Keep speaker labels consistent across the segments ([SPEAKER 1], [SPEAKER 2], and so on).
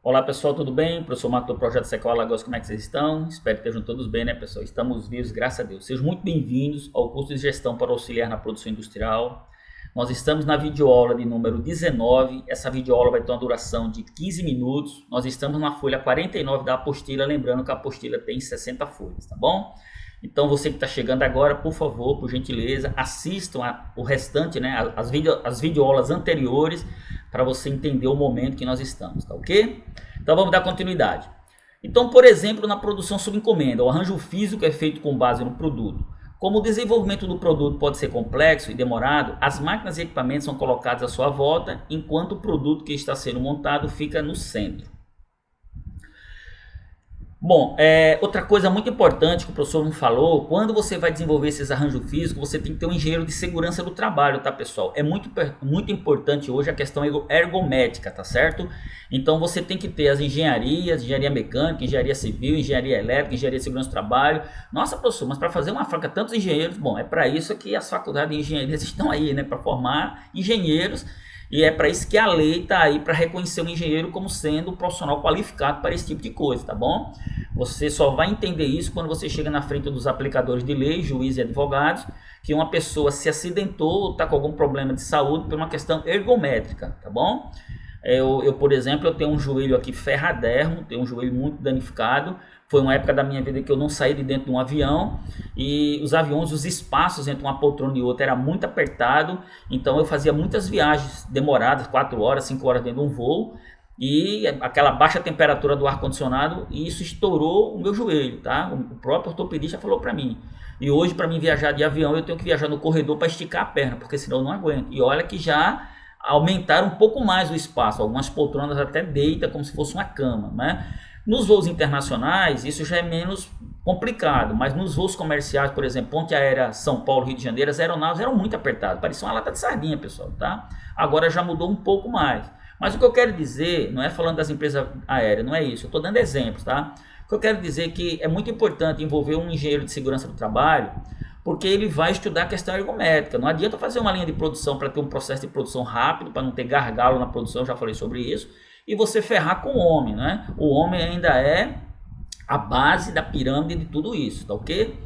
[SPEAKER 1] Olá pessoal, tudo bem? Professor Marco do Projeto Sequoia Alagoas, como é que vocês estão? Espero que estejam todos bem, né pessoal? Estamos vivos, graças a Deus. Sejam muito bem-vindos ao curso de Gestão para Auxiliar na Produção Industrial. Nós estamos na videoaula de número 19, essa videoaula vai ter uma duração de 15 minutos. Nós estamos na folha 49 da apostila, lembrando que a apostila tem 60 folhas, tá bom? Então você que está chegando agora, por favor, por gentileza, assistam o restante, né, as videoaulas anteriores, para você entender o momento que nós estamos, tá ok? Então vamos dar continuidade. Então, por exemplo, na produção sob encomenda, o arranjo físico é feito com base no produto. Como o desenvolvimento do produto pode ser complexo e demorado, as máquinas e equipamentos são colocados à sua volta, enquanto o produto que está sendo montado fica no centro. Bom, outra coisa muito importante que o professor não falou, quando você vai desenvolver esses arranjos físicos, você tem que ter um engenheiro de segurança do trabalho, tá pessoal? É muito importante hoje a questão ergométrica, tá certo? Então você tem que ter as engenharias, engenharia mecânica, engenharia civil, engenharia elétrica, engenharia de segurança do trabalho. Nossa, professor, mas para fazer uma faca tantos engenheiros, bom, é para isso que as faculdades de engenharia estão aí, né? Para formar engenheiros. E é para isso que a lei está aí, para reconhecer o engenheiro como sendo um profissional qualificado para esse tipo de coisa, tá bom? Você só vai entender isso quando você chega na frente dos aplicadores de lei, juízes e advogados, que uma pessoa se acidentou ou está com algum problema de saúde por uma questão ergométrica, tá bom? Por exemplo, eu tenho um joelho aqui ferradermo, tenho um joelho muito danificado. Foi uma época da minha vida que eu não saí de dentro de um avião e os aviões, os espaços entre uma poltrona e outra era muito apertado. Então eu fazia muitas viagens demoradas, 4 horas, 5 horas dentro de um voo e aquela baixa temperatura do ar-condicionado, e isso estourou o meu joelho, tá? O próprio ortopedista falou para mim. E hoje, para mim viajar de avião, eu tenho que viajar no corredor para esticar a perna, porque senão eu não aguento. E olha que já aumentaram um pouco mais o espaço, algumas poltronas até deita como se fosse uma cama, né? Nos voos internacionais isso já é menos complicado, mas nos voos comerciais, por exemplo, Ponte Aérea São Paulo, Rio de Janeiro, as aeronaves eram muito apertadas, parecia uma lata de sardinha, pessoal, tá? Agora já mudou um pouco mais. Mas o que eu quero dizer, não é falando das empresas aéreas, não é isso, eu estou dando exemplos, tá? O que eu quero dizer é que é muito importante envolver um engenheiro de segurança do trabalho, porque ele vai estudar a questão ergométrica. Não adianta fazer uma linha de produção para ter um processo de produção rápido, para não ter gargalo na produção, eu já falei sobre isso, e você ferrar com o homem, né? O homem ainda é a base da pirâmide de tudo isso, tá ok?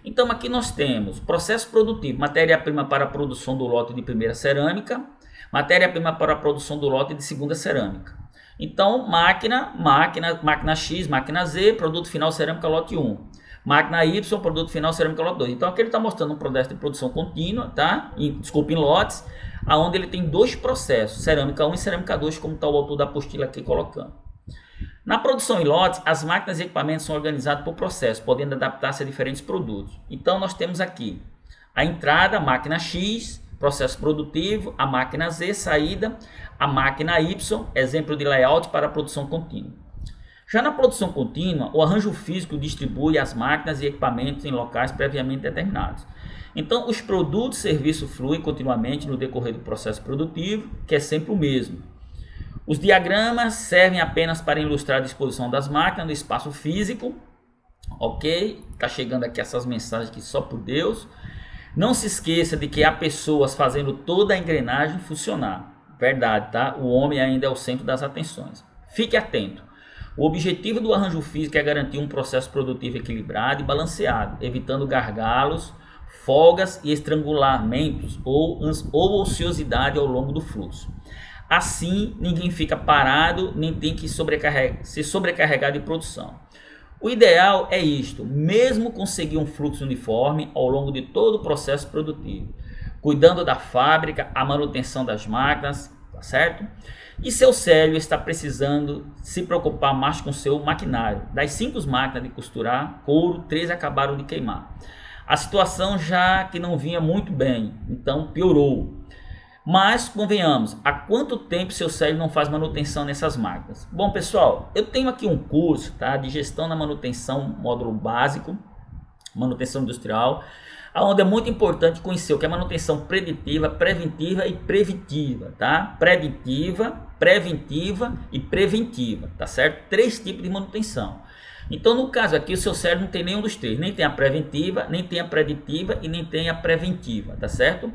[SPEAKER 1] Então aqui nós temos processo produtivo, matéria-prima para a produção do lote de primeira cerâmica, matéria-prima para a produção do lote de segunda cerâmica. Então máquina X, máquina Z, produto final cerâmica lote 1. Máquina Y, produto final cerâmica lote 2. Então aqui ele está mostrando um processo de produção contínua, tá? Desculpa, em lotes, onde ele tem dois processos, cerâmica 1 e cerâmica 2, como está o autor da apostila aqui colocando. Na produção em lotes, as máquinas e equipamentos são organizados por processo, podendo adaptar-se a diferentes produtos. Então nós temos aqui a entrada, máquina X, processo produtivo, a máquina Z, saída, a máquina Y, exemplo de layout para a produção contínua. Já na produção contínua, o arranjo físico distribui as máquinas e equipamentos em locais previamente determinados. Então, os produtos e serviços fluem continuamente no decorrer do processo produtivo, que é sempre o mesmo. Os diagramas servem apenas para ilustrar a disposição das máquinas no espaço físico. Ok? Está chegando aqui essas mensagens aqui só por Deus. Não se esqueça de que há pessoas fazendo toda a engrenagem funcionar. Verdade, tá? O homem ainda é o centro das atenções. Fique atento. O objetivo do arranjo físico é garantir um processo produtivo equilibrado e balanceado, evitando gargalos, folgas e estrangulamentos ou ociosidade ao longo do fluxo. Assim, ninguém fica parado, nem tem que se sobrecarregar de produção. O ideal é isto, mesmo conseguir um fluxo uniforme ao longo de todo o processo produtivo, cuidando da fábrica, a manutenção das máquinas, tá certo? E seu Célio está precisando se preocupar mais com seu maquinário. Das 5 máquinas de costurar couro, 3 acabaram de queimar. A situação já que não vinha muito bem, então piorou. Mas convenhamos, há quanto tempo seu Célio não faz manutenção nessas máquinas? Bom pessoal, eu tenho aqui um curso, tá, de gestão na manutenção, módulo básico, manutenção industrial, onde é muito importante conhecer o que é manutenção preditiva, preventiva e preventiva, tá? Preditiva, preventiva e preventiva, tá certo? 3 tipos de manutenção. Então, no caso aqui, o seu Célio não tem nenhum dos 3, nem tem a preventiva, nem tem a preditiva e nem tem a preventiva, tá certo?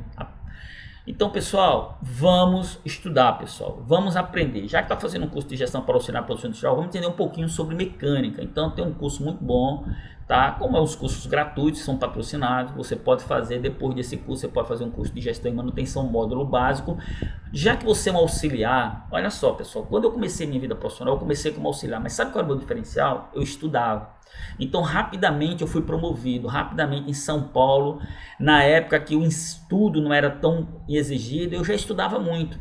[SPEAKER 1] Então, pessoal, vamos estudar, pessoal. Vamos aprender. Já que está fazendo um curso de gestão para auxiliar a produção industrial, vamos entender um pouquinho sobre mecânica. Então, tem um curso muito bom, tá? Como é os cursos gratuitos, são patrocinados, você pode fazer, depois desse curso, você pode fazer um curso de gestão e manutenção módulo básico. Já que você é um auxiliar, olha só, pessoal, quando eu comecei minha vida profissional, eu comecei como auxiliar, mas sabe qual era o meu diferencial? Eu estudava. Então, rapidamente eu fui promovido, rapidamente em São Paulo, na época que o estudo não era tão exigido, eu já estudava muito.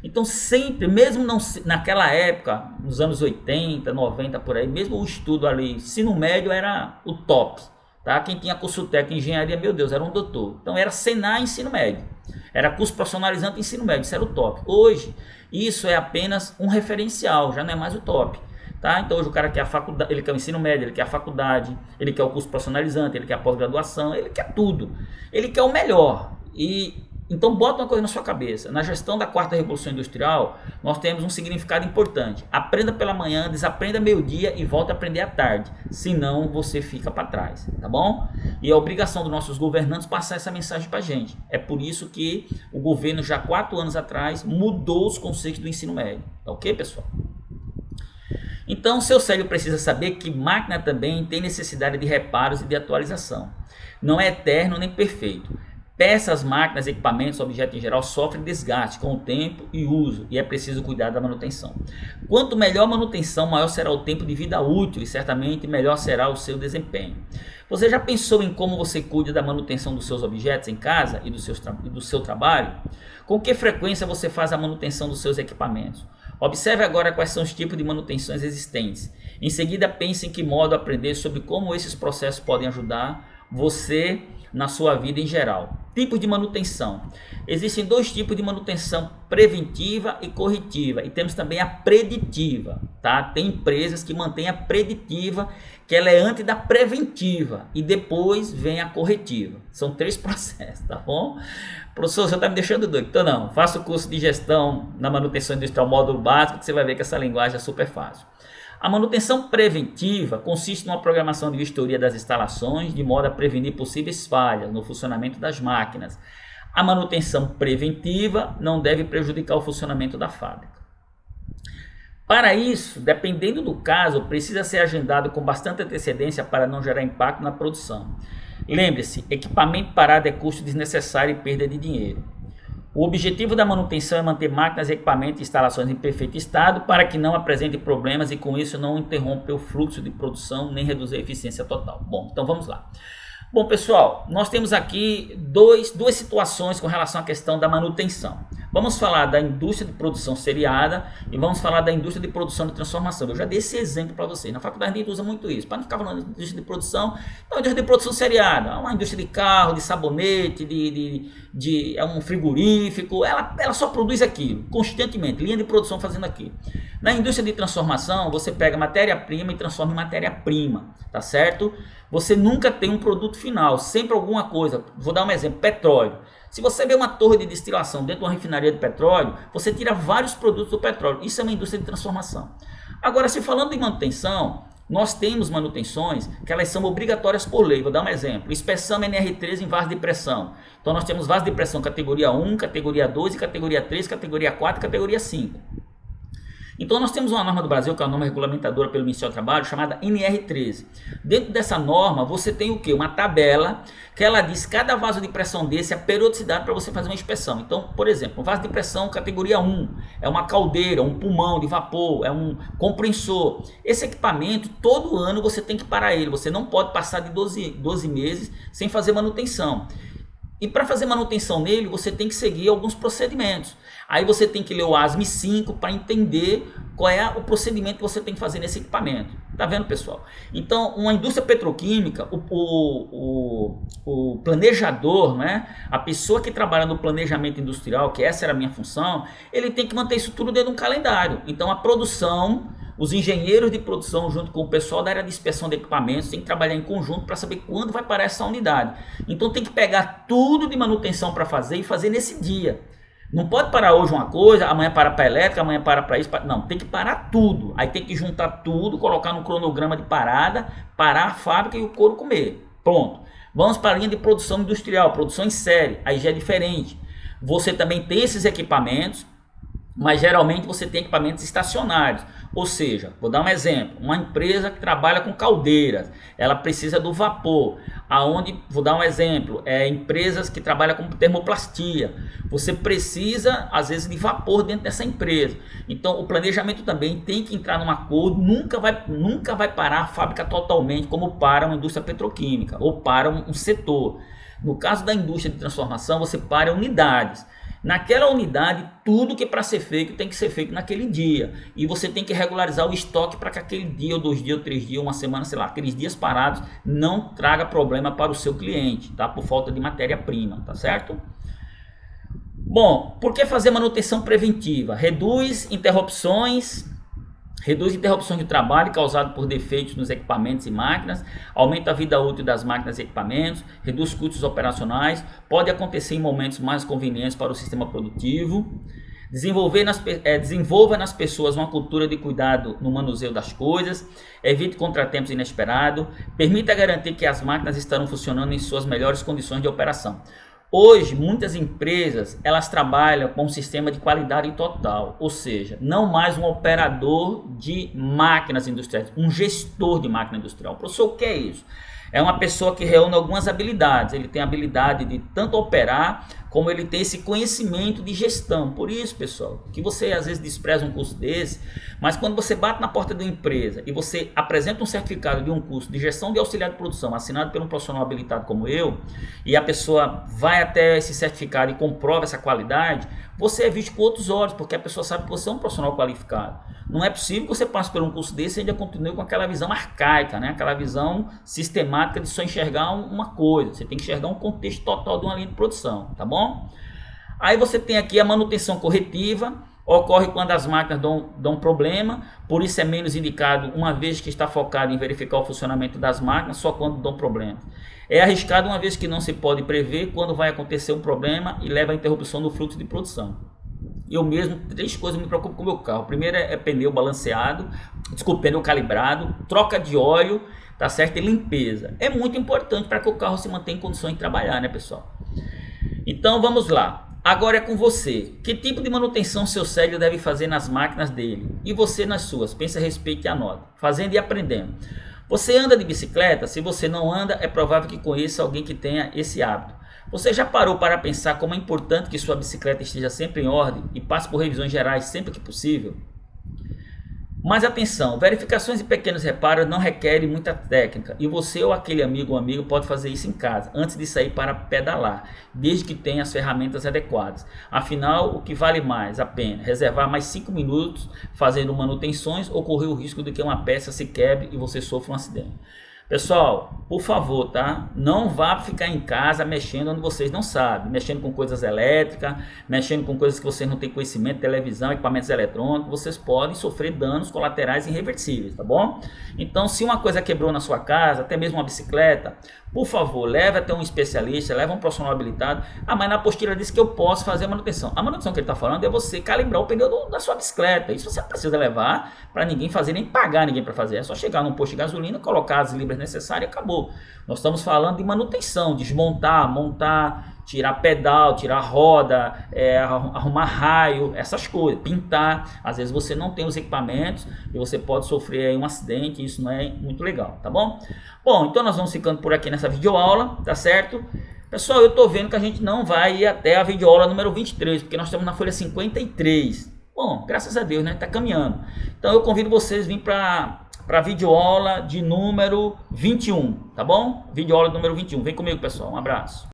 [SPEAKER 1] Então, sempre, mesmo não, naquela época, nos anos 80, 90, por aí, mesmo o estudo ali, ensino médio era o top, tá? Quem tinha curso técnico em engenharia, meu Deus, era um doutor. Então, era Senai ensino médio, era curso profissionalizante ensino médio, isso era o top. Hoje, isso é apenas um referencial, já não é mais o top. Tá? Então hoje o cara quer a faculdade, ele quer o ensino médio, ele quer a faculdade, ele quer o curso profissionalizante, ele quer a pós-graduação, ele quer tudo, ele quer o melhor. E então bota uma coisa na sua cabeça: na gestão da quarta revolução industrial nós temos um significado importante. Aprenda pela manhã, desaprenda meio-dia e volta a aprender à tarde, senão você fica para trás, tá bom? E é obrigação dos nossos governantes passar essa mensagem para a gente. É por isso que o governo já 4 anos atrás mudou os conceitos do ensino médio, tá ok, pessoal? Então, seu cérebro precisa saber que máquina também tem necessidade de reparos e de atualização. Não é eterno nem perfeito. Peças, máquinas, equipamentos, objetos em geral sofrem desgaste com o tempo e uso e é preciso cuidar da manutenção. Quanto melhor a manutenção, maior será o tempo de vida útil e certamente melhor será o seu desempenho. Você já pensou em como você cuida da manutenção dos seus objetos em casa e do seu trabalho? Com que frequência você faz a manutenção dos seus equipamentos? Observe agora quais são os tipos de manutenções existentes. Em seguida, pense em que modo aprender sobre como esses processos podem ajudar você na sua vida em geral. Tipos de manutenção. Existem 2 tipos de manutenção: preventiva e corretiva. E temos também a preditiva. Tá? Tem empresas que mantêm a preditiva, que ela é antes da preventiva. E depois vem a corretiva. São 3 processos, tá bom? Professor, você está me deixando doido. Então não, faça o curso de gestão na manutenção industrial módulo básico, que você vai ver que essa linguagem é super fácil. A manutenção preventiva consiste numa programação de vistoria das instalações, de modo a prevenir possíveis falhas no funcionamento das máquinas. A manutenção preventiva não deve prejudicar o funcionamento da fábrica. Para isso, dependendo do caso, precisa ser agendado com bastante antecedência para não gerar impacto na produção. Lembre-se, equipamento parado é custo desnecessário e perda de dinheiro. O objetivo da manutenção é manter máquinas, equipamentos e instalações em perfeito estado para que não apresente problemas e com isso não interrompa o fluxo de produção nem reduzir a eficiência total. Bom, então vamos lá. Bom, pessoal, nós temos aqui duas situações com relação à questão da manutenção. Vamos falar da indústria de produção seriada e vamos falar da indústria de produção de transformação. Eu já dei esse exemplo para vocês. Na faculdade a gente usa muito isso. Para não ficar falando de indústria de produção, então a indústria de produção seriada, uma indústria de carro, de sabonete, é um frigorífico, ela só produz aquilo, constantemente, linha de produção fazendo aquilo. Na indústria de transformação, você pega matéria-prima e transforma em matéria-prima, tá certo? Você nunca tem um produto final, sempre alguma coisa. Vou dar um exemplo: petróleo. Se você vê uma torre de destilação dentro de uma refinaria de petróleo, você tira vários produtos do petróleo. Isso é uma indústria de transformação. Agora, se falando em manutenção, nós temos manutenções que elas são obrigatórias por lei. Vou dar um exemplo: inspeção NR3 em vaso de pressão. Então nós temos vaso de pressão categoria 1, categoria 2, categoria 3, categoria 4 e categoria 5. Então nós temos uma norma do Brasil, que é a norma regulamentadora pelo Ministério do Trabalho, chamada NR13. Dentro dessa norma você tem o quê? Uma tabela que ela diz cada vaso de pressão desse, a periodicidade para você fazer uma inspeção. Então, por exemplo, um vaso de pressão categoria 1 é uma caldeira, um pulmão de vapor, é um compressor. Esse equipamento, todo ano você tem que parar ele, você não pode passar de 12 meses sem fazer manutenção. E para fazer manutenção nele, você tem que seguir alguns procedimentos. Aí você tem que ler o ASME 5 para entender qual é o procedimento que você tem que fazer nesse equipamento. Tá vendo, pessoal? Então, uma indústria petroquímica, o planejador, né? A pessoa que trabalha no planejamento industrial, que essa era a minha função, ele tem que manter isso tudo dentro de um calendário. Então, a produção, os engenheiros de produção, junto com o pessoal da área de inspeção de equipamentos, tem que trabalhar em conjunto para saber quando vai parar essa unidade. Então, tem que pegar tudo de manutenção para fazer e fazer nesse dia. Não pode parar hoje uma coisa, amanhã para a elétrica, amanhã para isso. Não, tem que parar tudo. Aí tem que juntar tudo, colocar no cronograma de parada, parar a fábrica e o couro comer. Pronto. Vamos para a linha de produção industrial, produção em série. Aí já é diferente. Você também tem esses equipamentos, mas geralmente você tem equipamentos estacionários. Ou seja, vou dar um exemplo, uma empresa que trabalha com caldeiras, ela precisa do vapor. Vou dar um exemplo, empresas que trabalham com termoplastia, você precisa às vezes de vapor dentro dessa empresa. Então o planejamento também tem que entrar num acordo, nunca vai parar a fábrica totalmente como para uma indústria petroquímica ou para um setor. No caso da indústria de transformação, você para unidades. Naquela unidade, tudo que é para ser feito tem que ser feito naquele dia. E você tem que regularizar o estoque para que aquele dia, ou 2 dias, ou 3 dias, uma semana, sei lá, aqueles dias parados não traga problema para o seu cliente, tá? Por falta de matéria-prima, tá certo? Bom, por que fazer manutenção preventiva? Reduz interrupções de trabalho causadas por defeitos nos equipamentos e máquinas, aumenta a vida útil das máquinas e equipamentos, reduz custos operacionais, pode acontecer em momentos mais convenientes para o sistema produtivo, desenvolva nas pessoas uma cultura de cuidado no manuseio das coisas, evite contratempos inesperados, permita garantir que as máquinas estarão funcionando em suas melhores condições de operação. Hoje, muitas empresas, elas trabalham com um sistema de qualidade total, ou seja, não mais um operador de máquinas industriais, um gestor de máquina industrial. Professor, o que é isso? É uma pessoa que reúne algumas habilidades, ele tem a habilidade de tanto operar, como ele tem esse conhecimento de gestão. Por isso, pessoal, que você às vezes despreza um curso desse, mas quando você bate na porta de uma empresa e você apresenta um certificado de um curso de gestão de auxiliar de produção, assinado por um profissional habilitado como eu, e a pessoa vai até esse certificado e comprova essa qualidade, você é visto com outros olhos, porque a pessoa sabe que você é um profissional qualificado. Não é possível que você passe por um curso desse e ainda continue com aquela visão arcaica, né? Aquela visão sistemática de só enxergar uma coisa. Você tem que enxergar um contexto total de uma linha de produção, tá bom? Aí você tem aqui a manutenção corretiva, ocorre quando as máquinas dão problema, por isso é menos indicado uma vez que está focado em verificar o funcionamento das máquinas, só quando dão problema. É arriscado uma vez que não se pode prever quando vai acontecer um problema e leva à interrupção do fluxo de produção. Eu mesmo, 3 coisas me preocupam com o meu carro. Primeiro é pneu balanceado, pneu calibrado, troca de óleo, tá certo? E limpeza. É muito importante para que o carro se mantenha em condições de trabalhar, né, pessoal? Então vamos lá. Agora é com você. Que tipo de manutenção seu cérebro deve fazer nas máquinas dele? E você nas suas? Pense a respeito e anota. Fazendo e aprendendo. Você anda de bicicleta? Se você não anda, é provável que conheça alguém que tenha esse hábito. Você já parou para pensar como é importante que sua bicicleta esteja sempre em ordem e passe por revisões gerais sempre que possível? Mas atenção, verificações e pequenos reparos não requerem muita técnica e você ou aquele amigo ou amigo pode fazer isso em casa antes de sair para pedalar, desde que tenha as ferramentas adequadas. Afinal, o que vale mais a pena? Reservar mais 5 minutos fazendo manutenções ou correr o risco de que uma peça se quebre e você sofra um acidente? Pessoal, por favor, tá? Não vá ficar em casa mexendo onde vocês não sabem, mexendo com coisas elétricas, mexendo com coisas que vocês não têm conhecimento, televisão, equipamentos eletrônicos, vocês podem sofrer danos colaterais irreversíveis, tá bom? Então, se uma coisa quebrou na sua casa, até mesmo uma bicicleta, por favor, leve até um especialista, leve um profissional habilitado. Ah, mas na apostila diz que eu posso fazer a manutenção. A manutenção que ele está falando é você calibrar o pneu da sua bicicleta. Isso você não precisa levar para ninguém fazer, nem pagar ninguém para fazer. É só chegar num posto de gasolina, colocar as libras necessárias e acabou. Nós estamos falando de manutenção, desmontar, montar, tirar pedal, tirar roda, arrumar raio, essas coisas, pintar. Às vezes você não tem os equipamentos e você pode sofrer aí um acidente, isso não é muito legal, tá bom? Bom, então nós vamos ficando por aqui nessa videoaula, tá certo? Pessoal, eu tô vendo que a gente não vai ir até a videoaula número 23, porque nós estamos na folha 53. Bom, graças a Deus, né? Tá caminhando. Então eu convido vocês a vir para a videoaula de número 21, tá bom? Videoaula número 21. Vem comigo, pessoal. Um abraço.